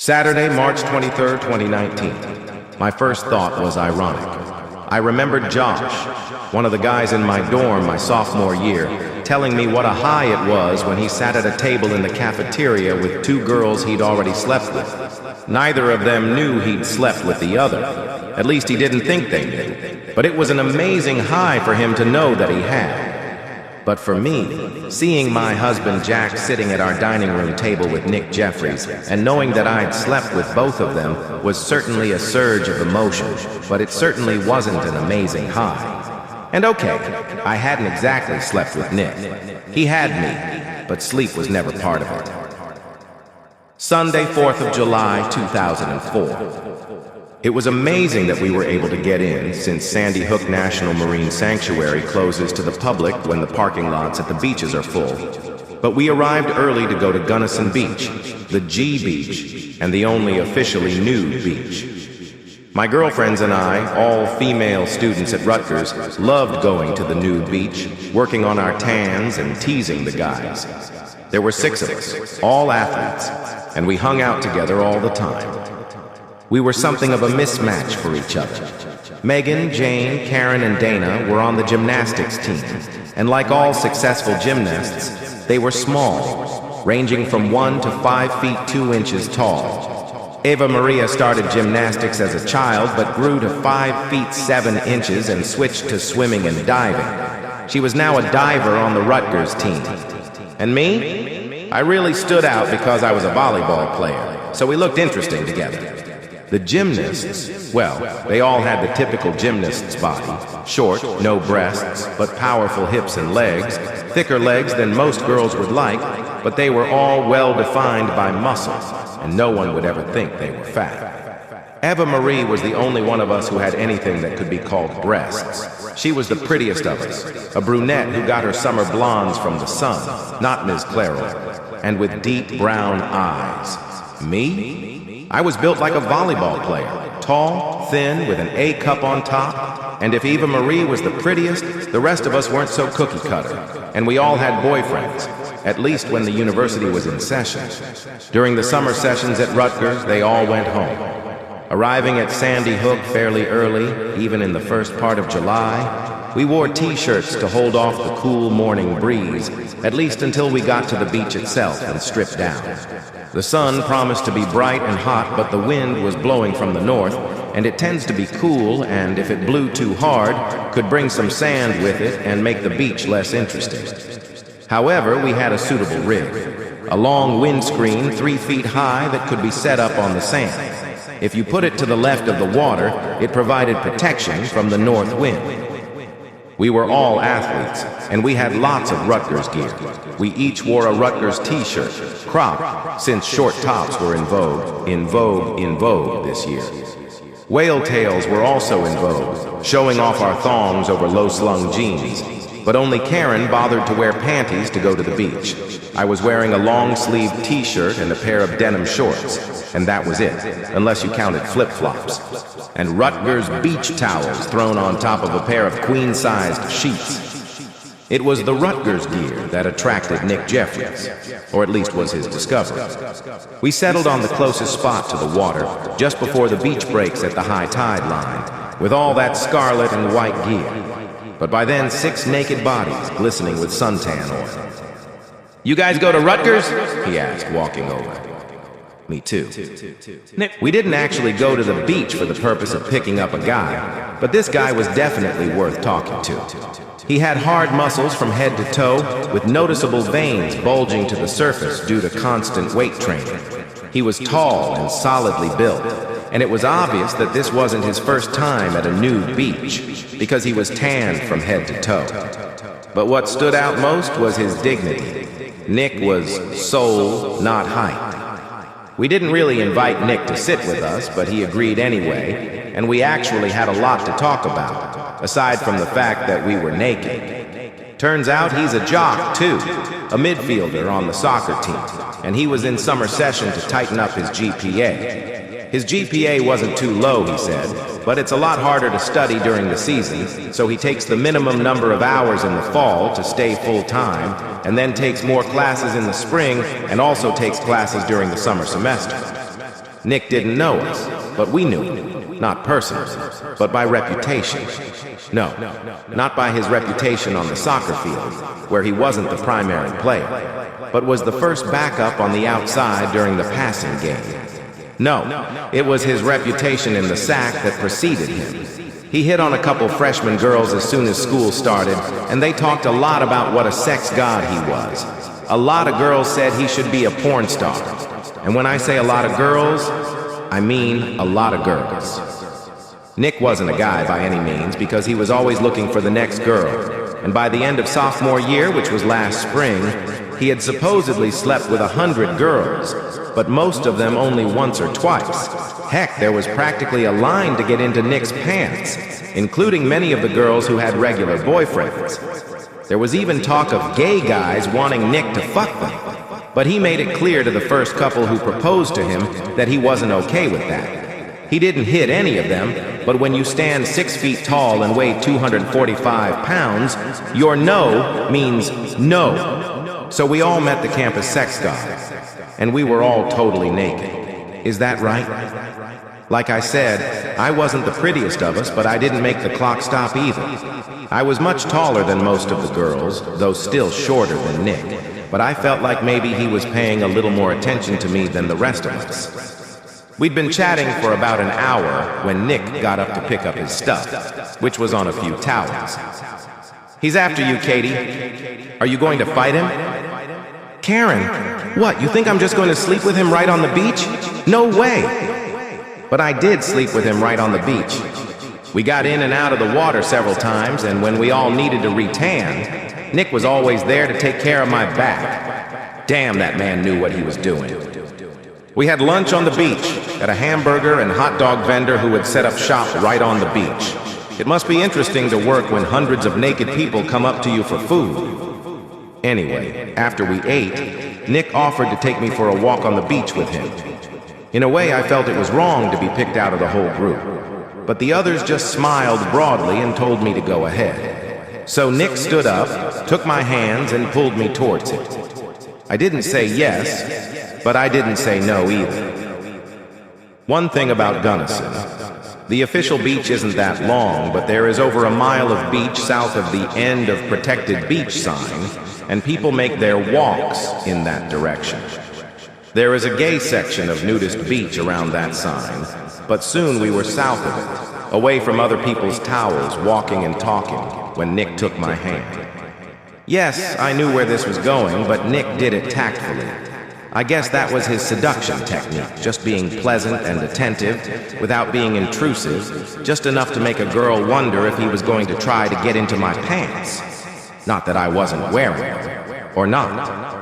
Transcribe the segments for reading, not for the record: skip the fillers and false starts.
Saturday, March 23rd, 2019. My first thought was ironic. I remembered Josh, one of the guys in my dorm my sophomore year, telling me what a high it was when he sat at a table in the cafeteria with two girls he'd already slept with. Neither of them knew he'd slept with the other. At least he didn't think they knew. But it was an amazing high for him to know that he had. But for me, seeing my husband Jack sitting at our dining room table with Nick Jeffries and knowing that I'd slept with both of them was certainly a surge of emotion, but it certainly wasn't an amazing high. And okay, I hadn't exactly slept with Nick. He had me, but sleep was never part of it. Sunday, 4th of July, 2004. It was amazing that we were able to get in, since Sandy Hook National Marine Sanctuary closes to the public when the parking lots at the beaches are full. But we arrived early to go to Gunnison Beach, the G Beach, and the only officially nude beach. My girlfriends and I, all female students at Rutgers, loved going to the nude beach, working on our tans and teasing the guys. There were 6 of us, all athletes, and we hung out together all the time. We were something of a mismatch for each other. Megan, Jane, Karen, and Dana were on the gymnastics team, and like all successful gymnasts, they were small, ranging from 1 to 5 feet 2 inches tall. Eva Maria started gymnastics as a child, but grew to 5 feet 7 inches and switched to swimming and diving. She was now a diver on the Rutgers team. And me? I really stood out because I was a volleyball player, so we looked interesting together. The gymnasts, well, they all had the typical gymnast's body. Short, no breasts, but powerful hips and legs. Thicker legs than most girls would like, but they were all well defined by muscle, and no one would ever think they were fat. Eva Marie was the only one of us who had anything that could be called breasts. She was the prettiest of us, a brunette who got her summer blondes from the sun, not Ms. Clairol, and with deep brown eyes. Me? I was built like a volleyball player, tall, thin, with an A cup on top, and if Eva Marie was the prettiest, the rest of us weren't so cookie cutter, and we all had boyfriends, at least when the university was in session. During the summer sessions at Rutgers, they all went home. Arriving at Sandy Hook fairly early, even in the first part of July, we wore t-shirts to hold off the cool morning breeze, at least until we got to the beach itself and stripped down. The sun promised to be bright and hot, but the wind was blowing from the north, and it tends to be cool, and if it blew too hard, could bring some sand with it and make the beach less interesting. However, we had a suitable rig, a long windscreen 3 feet high that could be set up on the sand. If you put it to the left of the water, it provided protection from the north wind. We were all athletes, and we had lots of Rutgers gear. We each wore a Rutgers t-shirt, cropped, since short tops were in vogue this year. Whale tails were also in vogue, showing off our thongs over low-slung jeans, but only Karen bothered to wear panties to go to the beach. I was wearing a long-sleeved t-shirt and a pair of denim shorts, and that was it, unless you counted flip-flops. And Rutgers beach towels thrown on top of a pair of queen-sized sheets. It was the Rutgers gear that attracted Nick Jeffries, or at least was his discovery. We settled on the closest spot to the water, just before the beach breaks at the high tide line, with all that scarlet and white gear. But by then, 6 naked bodies glistening with suntan oil. "You guys go to Rutgers?" he asked, walking over. Me too. We didn't actually go to the beach for the purpose of picking up a guy, but this guy was definitely worth talking to. He had hard muscles from head to toe, with noticeable veins bulging to the surface due to constant weight training. He was tall and solidly built, and it was obvious that this wasn't his first time at a nude beach, because he was tanned from head to toe. But what stood out most was his dignity. Nick was soul, not height. We didn't really invite Nick to sit with us, but he agreed anyway, and we actually had a lot to talk about, aside from the fact that we were naked. Turns out he's a jock, too, a midfielder on the soccer team, and he was in summer session to tighten up his GPA. His GPA wasn't too low, he said, but it's a lot harder to study during the season, so he takes the minimum number of hours in the fall to stay full-time, and then takes more classes in the spring and also takes classes during the summer semester. Nick didn't know us, but we knew him. Not personally, but by reputation. No, not by his reputation on the soccer field, where he wasn't the primary player, but was the first backup on the outside during the passing game. No, it was his reputation in the sack that preceded him. He hit on a couple freshman girls as soon as school started, and they talked a lot about what a sex god he was. A lot of girls said he should be a porn star. And when I say a lot of girls, I mean a lot of girls. Nick wasn't a guy by any means because he was always looking for the next girl. And by the end of sophomore year, which was last spring, he had supposedly slept with 100 girls, but most of them only once or twice. Heck, there was practically a line to get into Nick's pants, including many of the girls who had regular boyfriends. There was even talk of gay guys wanting Nick to fuck them, but he made it clear to the first couple who proposed to him that he wasn't okay with that. He didn't hit any of them, but when you stand 6 feet tall and weigh 245 pounds, your no means no. So we all met the campus sex god, and we were all totally naked. Is that right? Like I said, I wasn't the prettiest of us, but I didn't make the clock stop either. I was much taller than most of the girls, though still shorter than Nick, but I felt like maybe he was paying a little more attention to me than the rest of us. We'd been chatting for about an hour when Nick got up to pick up his stuff, which was on a few towels. "He's after you, Katie. Are you going to fight him?" "Karen, what, you think I'm just going to sleep with him right on the beach? No way!" But I did sleep with him right on the beach. We got in and out of the water several times, and when we all needed to re-tan, Nick was always there to take care of my back. Damn, that man knew what he was doing. We had lunch on the beach at a hamburger and hot dog vendor who had set up shop right on the beach. It must be interesting to work when hundreds of naked people come up to you for food. Anyway, after we ate, Nick offered to take me for a walk on the beach with him. In a way, I felt it was wrong to be picked out of the whole group, but the others just smiled broadly and told me to go ahead. So Nick stood up, took my hands, and pulled me towards him. I didn't say yes, but I didn't say no either. One thing about Gunnison, the official beach isn't that long, but there is over a mile of beach south of the end of protected beach sign, and people make their walks in that direction. There is a gay section of nudist beach around that sign, but soon we were south of it, away from other people's towels, walking and talking, when Nick took my hand. Yes, I knew where this was going, but Nick did it tactfully. I guess that was his seduction technique, just being pleasant and attentive, without being intrusive, just enough to make a girl wonder if he was going to try to get into my pants. Not that I wasn't wearing them, or not.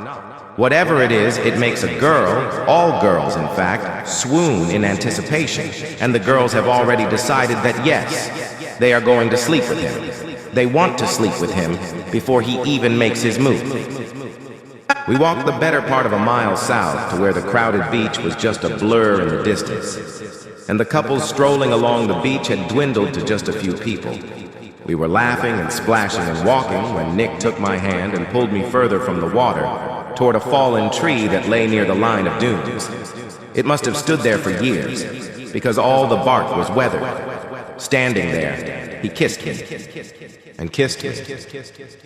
Whatever it is, it makes a girl, all girls in fact, swoon in anticipation, and the girls have already decided that yes, they are going to sleep with him. They want to sleep with him before he even makes his move. We walked the better part of a mile south to where the crowded beach was just a blur in the distance, and the couples strolling along the beach had dwindled to just a few people. We were laughing and splashing and walking when Nick took my hand and pulled me further from the water toward a fallen tree that lay near the line of dunes. It must have stood there for years, because all the bark was weathered. Standing there, he kissed me, and kissed me,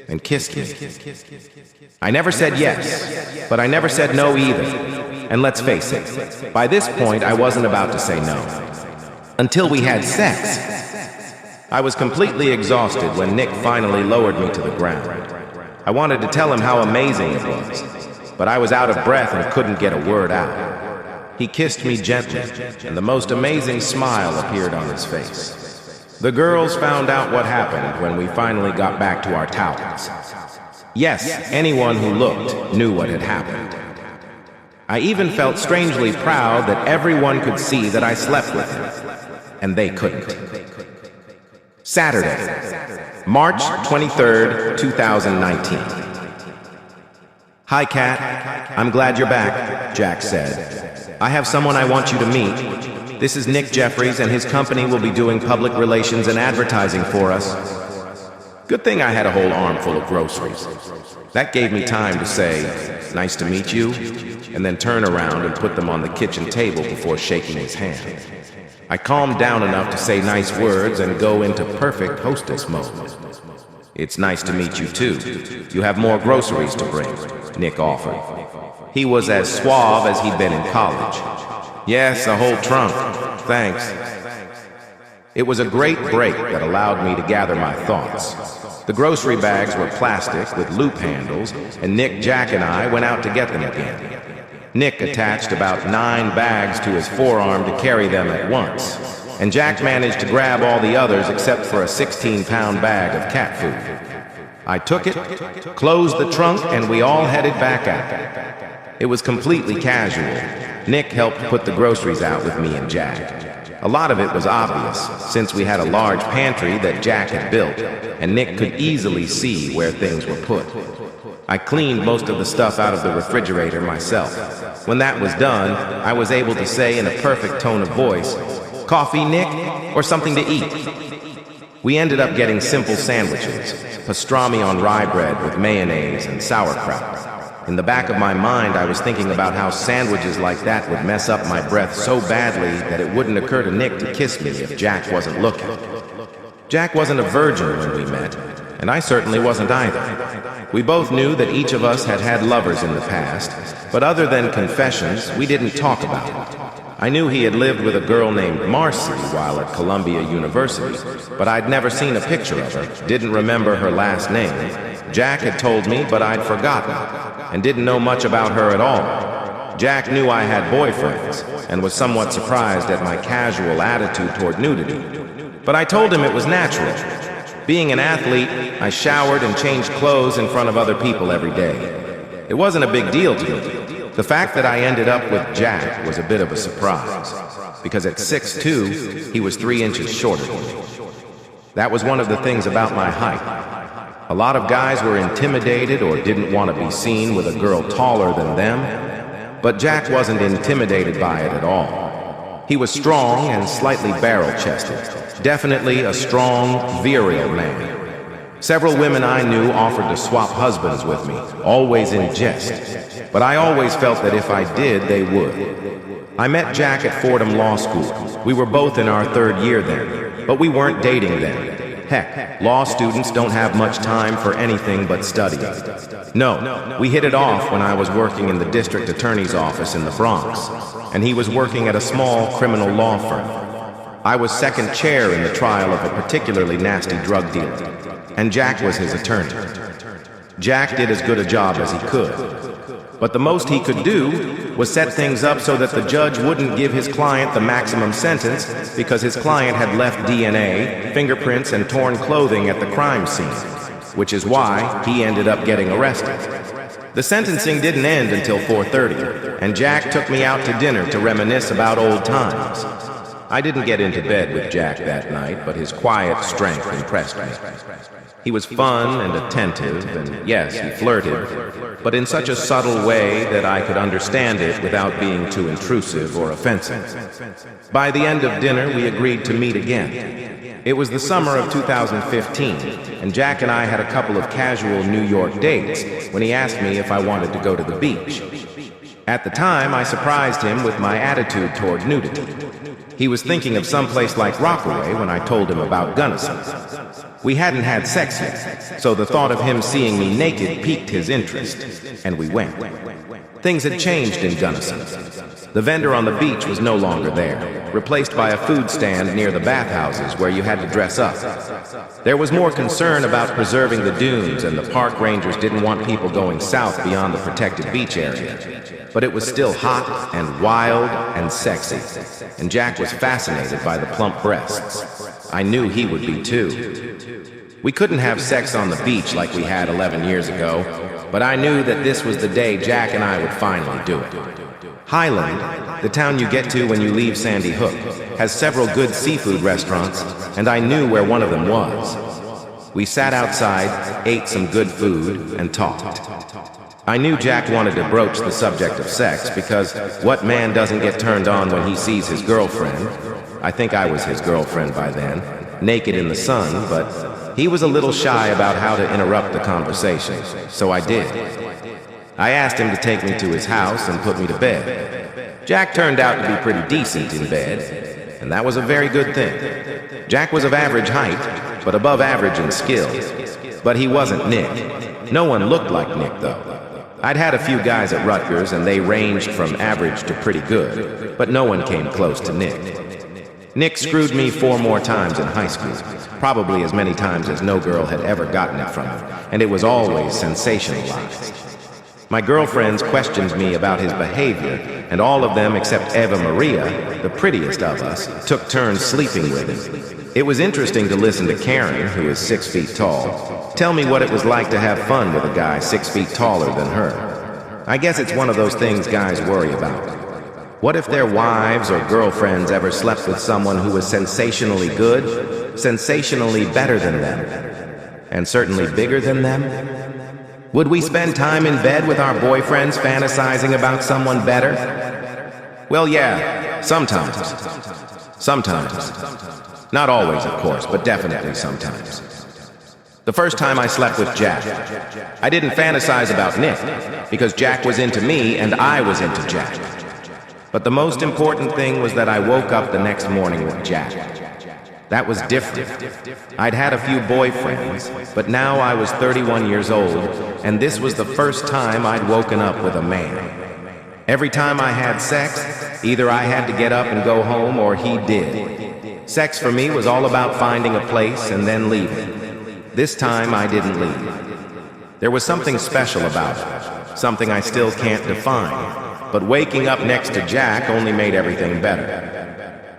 and kissed me. I never said yes, but I never said no either. And let's face it, by this point I wasn't about to say no. Until we had sex. I was completely exhausted when Nick finally lowered me to the ground. I wanted to tell him how amazing it was, but I was out of breath and couldn't get a word out. He kissed me gently, and the most amazing smile appeared on his face. The girls found out what happened when we finally got back to our towels. Yes, anyone who looked knew what had happened. I even felt strangely proud that everyone could see that I slept with him, and they couldn't. Saturday, March 23rd, 2019. "Hi, Kat. I'm glad you're back," Jack said. "I have someone I want you to meet. This is Nick Jeffries, and his company will be doing public relations and advertising for us." Good thing I had a whole armful of groceries. That gave me time to say, "Nice to meet you," and then turn around and put them on the kitchen table before shaking his hand. I calmed down enough to say nice words and go into perfect hostess mode. "It's nice to meet you too. You have more groceries to bring," Nick offered. He was as suave as he'd been in college. "Yes, a whole trunk. Thanks." It was a great break that allowed me to gather my thoughts. The grocery bags were plastic with loop handles, and Nick, Jack, and I went out to get them again. Nick attached about 9 bags to his forearm to carry them at once, and Jack managed to grab all the others except for a 16-pound bag of cat food. I took it, closed the trunk, and we all headed back out. It was completely casual. Nick helped put the groceries out with me and Jack. A lot of it was obvious, since we had a large pantry that Jack had built, and Nick could easily see where things were put. I cleaned most of the stuff out of the refrigerator myself. When that was done, I was able to say in a perfect tone of voice, "Coffee, Nick, or something to eat?" We ended up getting simple sandwiches, pastrami on rye bread with mayonnaise and sauerkraut. In the back of my mind, I was thinking about how sandwiches like that would mess up my breath so badly that it wouldn't occur to Nick to kiss me if Jack wasn't looking. Jack wasn't a virgin when we met, and I certainly wasn't either. We both knew that each of us had had lovers in the past, but other than confessions, we didn't talk about it. I knew he had lived with a girl named Marcy while at Columbia University, but I'd never seen a picture of her, didn't remember her last name. Jack had told me, but I'd forgotten, and didn't know much about her at all. Jack knew I had boyfriends, and was somewhat surprised at my casual attitude toward nudity. But I told him it was natural. Being an athlete, I showered and changed clothes in front of other people every day. It wasn't a big deal to me. The fact that I ended up with Jack was a bit of a surprise, because at 6'2", he was 3 inches shorter than me. That was one of the things about my height. A lot of guys were intimidated or didn't want to be seen with a girl taller than them, but Jack wasn't intimidated by it at all. He was strong and slightly barrel-chested, definitely a strong, virile man. Several women I knew offered to swap husbands with me, always in jest, but I always felt that if I did, they would. I met Jack at Fordham Law School. We were both in our 3rd year then, but we weren't dating then. Heck, law students don't have much time for anything but studying. No, we hit it off when I was working in the district attorney's office in the Bronx, and he was working at a small criminal law firm. I was second chair in the trial of a particularly nasty drug dealer, and Jack was his attorney. Jack did as good a job as he could, but the most he could do was set things up so that the judge wouldn't give his client the maximum sentence because his client had left DNA, fingerprints, and torn clothing at the crime scene, which is why he ended up getting arrested. The sentencing didn't end until 4:30, and Jack took me out to dinner to reminisce about old times. I didn't get into bed with Jack that night, but his quiet strength impressed me. He was fun and attentive, and yes, he flirted, but in such a subtle way that I could understand it without being too intrusive or offensive. By the end of dinner, we agreed to meet again. It was the summer of 2015, and Jack and I had a couple of casual New York dates when he asked me if I wanted to go to the beach. At the time, I surprised him with my attitude toward nudity. He was thinking of someplace like Rockaway when I told him about Gunnison. We hadn't had sex yet, so the thought of him seeing me naked piqued his interest, and we went. Things had changed in Gunnison. The vendor on the beach was no longer there, replaced by a food stand near the bathhouses where you had to dress up. There was more concern about preserving the dunes, and the park rangers didn't want people going south beyond the protected beach area. But it was still hot and wild and sexy, and Jack was fascinated by the plump breasts. I knew he would be too. We couldn't have sex on the beach like we had 11 years ago, but I knew that this was the day Jack and I would finally do it. Highland, the town you get to when you leave Sandy Hook, has several good seafood restaurants, and I knew where one of them was. We sat outside, ate some good food, and talked. I knew Jack wanted to broach the subject of sex because what man doesn't get turned on when he sees his girlfriend, I think I was his girlfriend by then, naked in the sun, but he was a little shy about how to interrupt the conversation, so I did. I asked him to take me to his house and put me to bed. Jack turned out to be pretty decent in bed, and that was a very good thing. Jack was of average height, but above average in skill. But he wasn't Nick. No one looked like Nick, though. I'd had a few guys at Rutgers, and they ranged from average to pretty good, but no one came close to Nick. Nick screwed me 4 more times in high school, probably as many times as no girl had ever gotten it from him, and it was always sensationalized. My girlfriends questioned me about his behavior, and all of them except Eva Maria, the prettiest of us, took turns sleeping with him. It was interesting to listen to Karen, who is 6 feet tall, tell me what it was like to have fun with a guy 6 feet taller than her. I guess it's one of those things guys worry about. What if their wives or girlfriends ever slept with someone who was sensationally good, sensationally better than them, and certainly bigger than them? Would we spend time in bed with our boyfriends fantasizing about someone better? Well, yeah, sometimes. Sometimes. Not always, of course, but definitely sometimes. The first time I slept with Jack, I didn't fantasize about Nick, because Jack was into me and I was into Jack. But the most important thing was that I woke up the next morning with Jack. That was different. I'd had a few boyfriends, but now I was 31 years old, and this was the first time I'd woken up with a man. Every time I had sex, either I had to get up and go home or he did. Sex for me was all about finding a place and then leaving. This time I didn't leave. There was something special about it, something I still can't define, but waking up next to Jack only made everything better.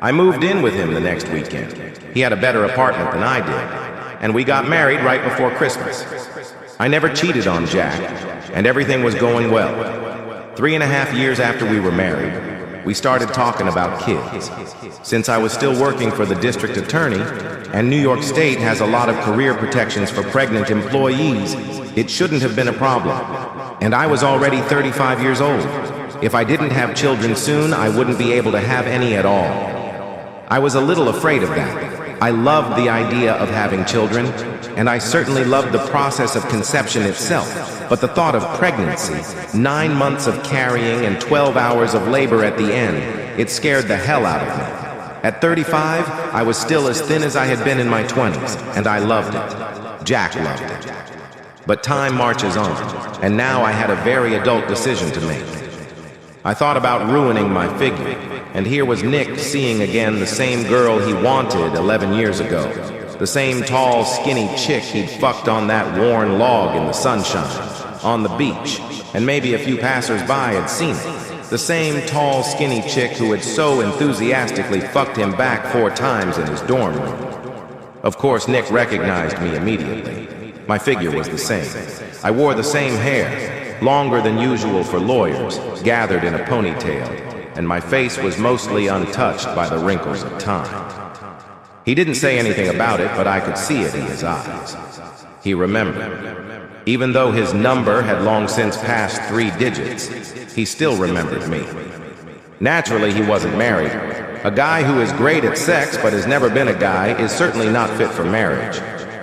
I moved in with him the next weekend. He had a better apartment than I did, and we got married right before Christmas. I never cheated on Jack, and everything was going well. 3.5 years after we were married, we started talking about kids. Since I was still working for the district attorney, and New York State has a lot of career protections for pregnant employees, it shouldn't have been a problem. And I was already 35 years old. If I didn't have children soon, I wouldn't be able to have any at all. I was a little afraid of that. I loved the idea of having children, and I certainly loved the process of conception itself. But the thought of pregnancy, 9 months of carrying and 12 hours of labor at the end, it scared the hell out of me. At 35, I was still as thin as I had been in my 20s, and I loved it. Jack loved it. But time marches on, and now I had a very adult decision to make. I thought about ruining my figure, and here was Nick seeing again the same girl he wanted 11 years ago. The same tall, skinny chick he'd fucked on that worn log in the sunshine, on the beach, and maybe a few passers-by had seen it. The same tall, skinny chick who had so enthusiastically fucked him back 4 times in his dorm room. Of course, Nick recognized me immediately. My figure was the same. I wore the same hair, longer than usual for lawyers, gathered in a ponytail, and my face was mostly untouched by the wrinkles of time. He didn't say anything about it, but I could see it in his eyes. He remembered. Even though his number had long since passed 3 digits, he still remembered me. Naturally, he wasn't married. A guy who is great at sex but has never been a guy is certainly not fit for marriage.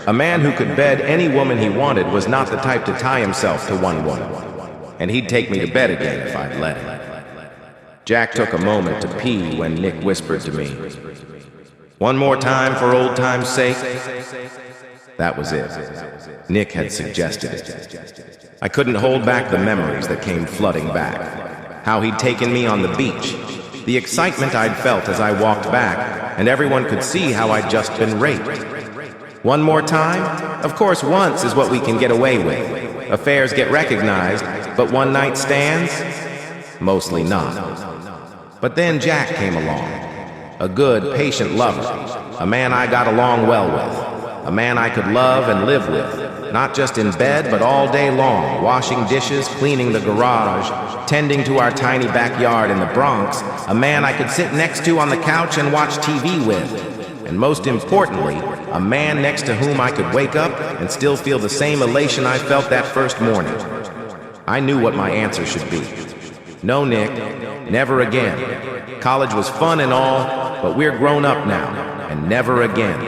A man who could bed any woman he wanted was not the type to tie himself to one woman. And he'd take me to bed again if I'd let him. Jack took a moment to pee when Nick whispered to me, "One more time for old time's sake?" That was it. Nick had suggested it. I couldn't hold back the memories that came flooding back. How he'd taken me on the beach. The excitement I'd felt as I walked back, and everyone could see how I'd just been raped. One more time? Of course, once is what we can get away with. Affairs get recognized, but one night stands? Mostly not. But then Jack came along. A good, patient lover. A man I got along well with. A man I could love and live with. Not just in bed, but all day long, washing dishes, cleaning the garage, tending to our tiny backyard in the Bronx. A man I could sit next to on the couch and watch TV with. And most importantly, a man next to whom I could wake up and still feel the same elation I felt that first morning. I knew what my answer should be. No, Nick, never again. College was fun and all, but we're grown up now, and never again.